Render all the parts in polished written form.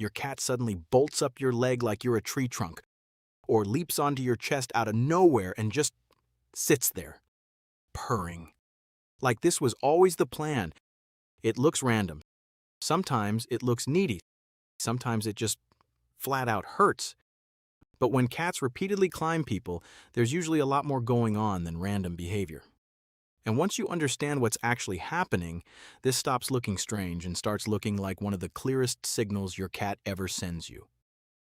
Your cat suddenly bolts up your leg like you're a tree trunk, or leaps onto your chest out of nowhere and just sits there, purring. Like this was always the plan. It looks random. Sometimes it looks needy. Sometimes it just flat out hurts. But when cats repeatedly climb people, there's usually a lot more going on than random behavior. And once you understand what's actually happening, this stops looking strange and starts looking like one of the clearest signals your cat ever sends you.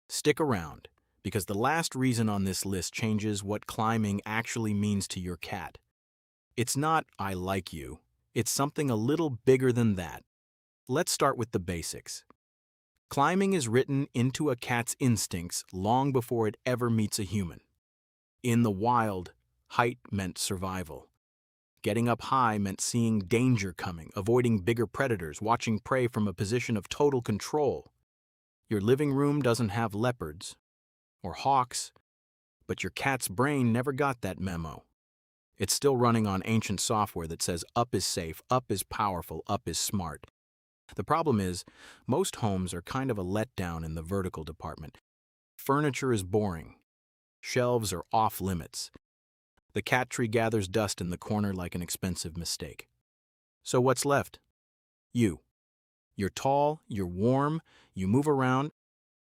Stick around, because the last reason on this list changes what climbing actually means to your cat. It's not, "I like you." It's something a little bigger than that. Let's start with the basics. Climbing is written into a cat's instincts long before it ever meets a human. In the wild, height meant survival. Getting up high meant seeing danger coming, avoiding bigger predators, watching prey from a position of total control. Your living room doesn't have leopards or hawks, but your cat's brain never got that memo. It's still running on ancient software that says up is safe, up is powerful, up is smart. The problem is, most homes are kind of a letdown in the vertical department. Furniture is boring. Shelves are off limits. The cat tree gathers dust in the corner like an expensive mistake. So what's left? You. You're tall, you're warm, you move around.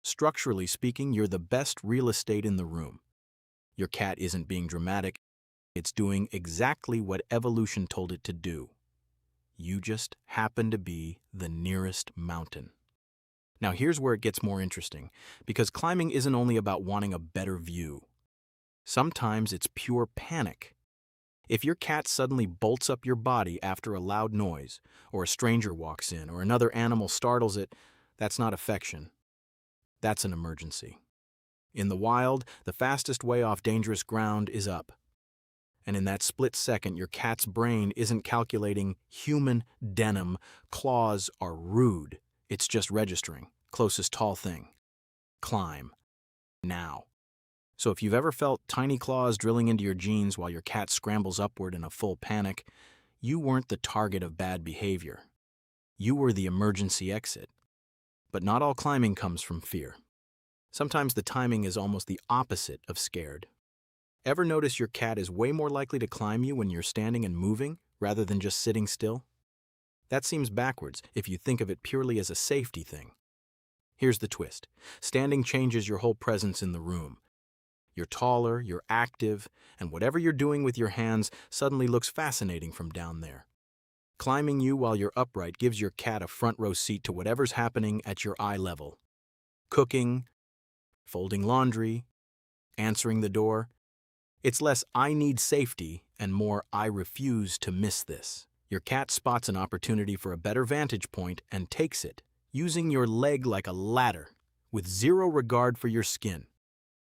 Structurally speaking, you're the best real estate in the room. Your cat isn't being dramatic. It's doing exactly what evolution told it to do. You just happen to be the nearest mountain. Now here's where it gets more interesting, because climbing isn't only about wanting a better view. Sometimes it's pure panic. If your cat suddenly bolts up your body after a loud noise, or a stranger walks in, or another animal startles it, that's not affection. That's an emergency. In the wild, the fastest way off dangerous ground is up. And in that split second, your cat's brain isn't calculating human denim, claws are rude. It's just registering. Closest tall thing. Climb. Now. So if you've ever felt tiny claws drilling into your jeans while your cat scrambles upward in a full panic, you weren't the target of bad behavior. You were the emergency exit. But not all climbing comes from fear. Sometimes the timing is almost the opposite of scared. Ever notice your cat is way more likely to climb you when you're standing and moving rather than just sitting still? That seems backwards if you think of it purely as a safety thing. Here's the twist. Standing changes your whole presence in the room. You're taller, you're active, and whatever you're doing with your hands suddenly looks fascinating from down there. Climbing you while you're upright gives your cat a front row seat to whatever's happening at your eye level. Cooking, folding laundry, answering the door. It's less "I need safety" and more "I refuse to miss this." Your cat spots an opportunity for a better vantage point and takes it, using your leg like a ladder, with zero regard for your skin.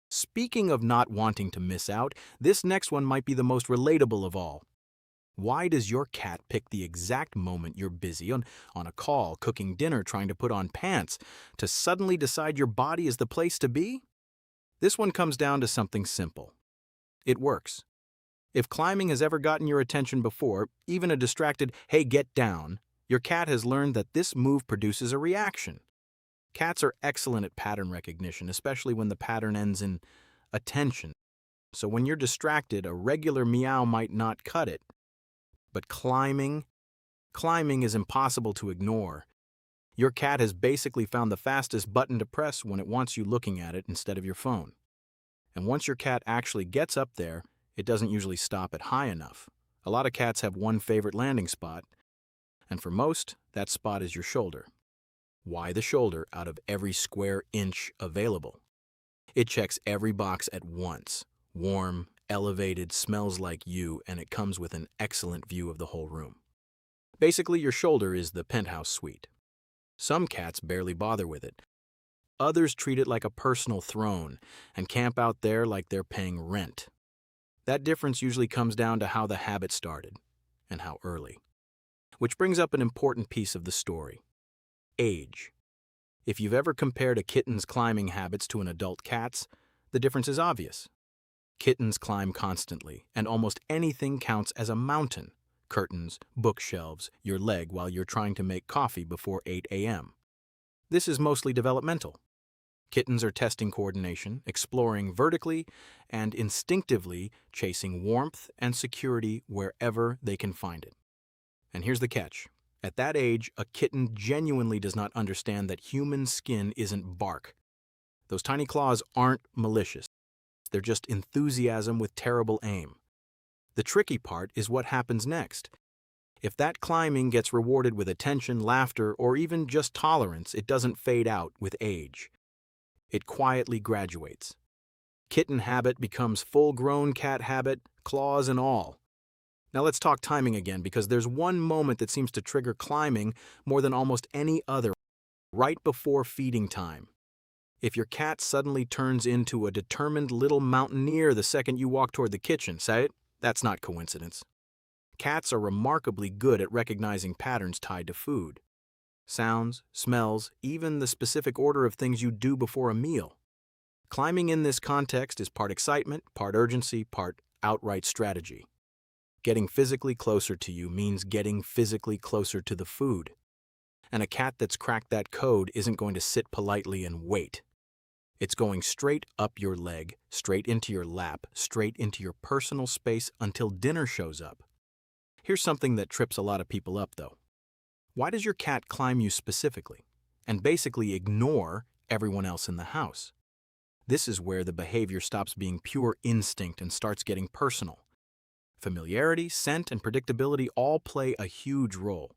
Speaking of not wanting to miss out, this next one might be the most relatable of all. Why does your cat pick the exact moment you're busy on a call, cooking dinner, trying to put on pants, to suddenly decide your body is the place to be? This one comes down to something simple. It works. If climbing has ever gotten your attention before, even a distracted, "Hey, get down," your cat has learned that this move produces a reaction. Cats are excellent at pattern recognition, especially when the pattern ends in attention. So when you're distracted, a regular meow might not cut it. But climbing is impossible to ignore. Your cat has basically found the fastest button to press when it wants you looking at it instead of your phone. And once your cat actually gets up there, it doesn't usually stop at high enough. A lot of cats have one favorite landing spot, and for most, that spot is your shoulder. Why the shoulder out of every square inch available? It checks every box at once. Warm, elevated, smells like you, and it comes with an excellent view of the whole room. Basically, your shoulder is the penthouse suite. Some cats barely bother with it. Others treat it like a personal throne and camp out there like they're paying rent. That difference usually comes down to how the habit started and how early. Which brings up an important piece of the story. Age. If you've ever compared a kitten's climbing habits to an adult cat's, the difference is obvious. Kittens climb constantly, and almost anything counts as a mountain. Curtains, bookshelves, your leg while you're trying to make coffee before 8 a.m. This is mostly developmental. Kittens are testing coordination, exploring vertically, and instinctively chasing warmth and security wherever they can find it. And here's the catch. At that age, a kitten genuinely does not understand that human skin isn't bark. Those tiny claws aren't malicious. They're just enthusiasm with terrible aim. The tricky part is what happens next. If that climbing gets rewarded with attention, laughter, or even just tolerance, it doesn't fade out with age. It quietly graduates. Kitten habit becomes full-grown cat habit, claws and all. Now let's talk timing again, because there's one moment that seems to trigger climbing more than almost any other, right before feeding time. If your cat suddenly turns into a determined little mountaineer the second you walk toward the kitchen, say it, that's not coincidence. Cats are remarkably good at recognizing patterns tied to food. Sounds, smells, even the specific order of things you do before a meal. Climbing in this context is part excitement, part urgency, part outright strategy. Getting physically closer to you means getting physically closer to the food. And a cat that's cracked that code isn't going to sit politely and wait. It's going straight up your leg, straight into your lap, straight into your personal space until dinner shows up. Here's something that trips a lot of people up, though. Why does your cat climb you specifically, and basically ignore everyone else in the house? This is where the behavior stops being pure instinct and starts getting personal. Familiarity, scent, and predictability all play a huge role.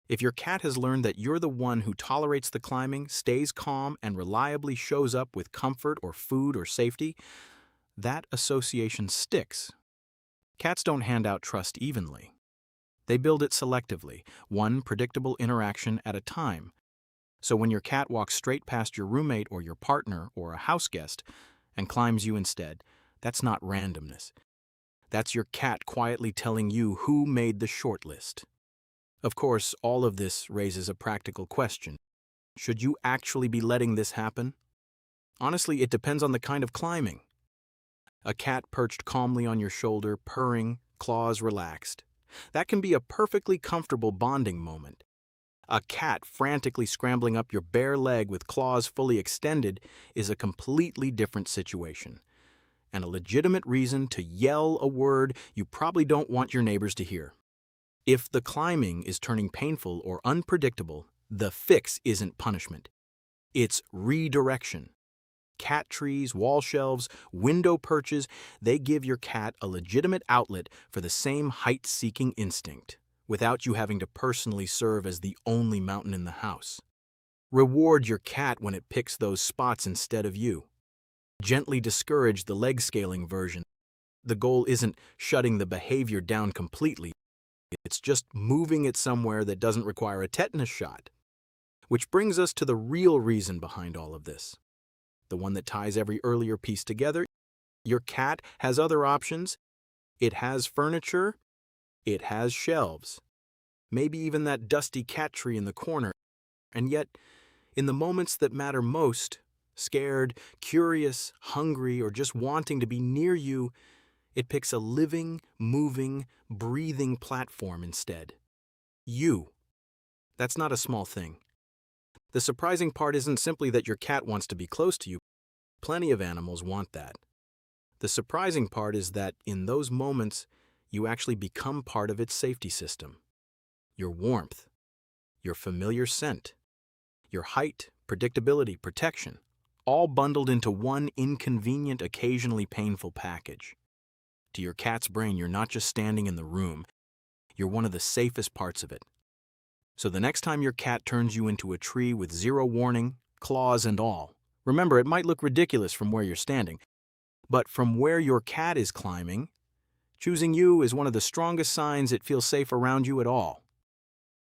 If your cat has learned that you're the one who tolerates the climbing, stays calm, and reliably shows up with comfort or food or safety, that association sticks. Cats don't hand out trust evenly. They build it selectively, one predictable interaction at a time. So when your cat walks straight past your roommate or your partner or a house guest and climbs you instead, that's not randomness. That's your cat quietly telling you who made the short list. Of course, all of this raises a practical question. Should you actually be letting this happen? Honestly, it depends on the kind of climbing. A cat perched calmly on your shoulder, purring, claws relaxed. That can be a perfectly comfortable bonding moment. A cat frantically scrambling up your bare leg with claws fully extended is a completely different situation, and a legitimate reason to yell a word you probably don't want your neighbors to hear. If the climbing is turning painful or unpredictable, the fix isn't punishment. It's redirection. Cat trees, wall shelves, window perches, they give your cat a legitimate outlet for the same height-seeking instinct, without you having to personally serve as the only mountain in the house. Reward your cat when it picks those spots instead of you. Gently discourage the leg-scaling version. The goal isn't shutting the behavior down completely. It's just moving it somewhere that doesn't require a tetanus shot. Which brings us to the real reason behind all of this. The one that ties every earlier piece together. Your cat has other options. It has furniture. It has shelves. Maybe even that dusty cat tree in the corner. And yet, in the moments that matter most, scared, curious, hungry, or just wanting to be near you, it picks a living, moving, breathing platform instead. You. That's not a small thing. The surprising part isn't simply that your cat wants to be close to you. Plenty of animals want that. The surprising part is that in those moments, you actually become part of its safety system. Your warmth, your familiar scent, your height, predictability, protection, all bundled into one inconvenient, occasionally painful package. To your cat's brain, you're not just standing in the room, you're one of the safest parts of it. So the next time your cat turns you into a tree with zero warning, claws and all, remember, it might look ridiculous from where you're standing, but from where your cat is climbing, choosing you is one of the strongest signs it feels safe around you at all.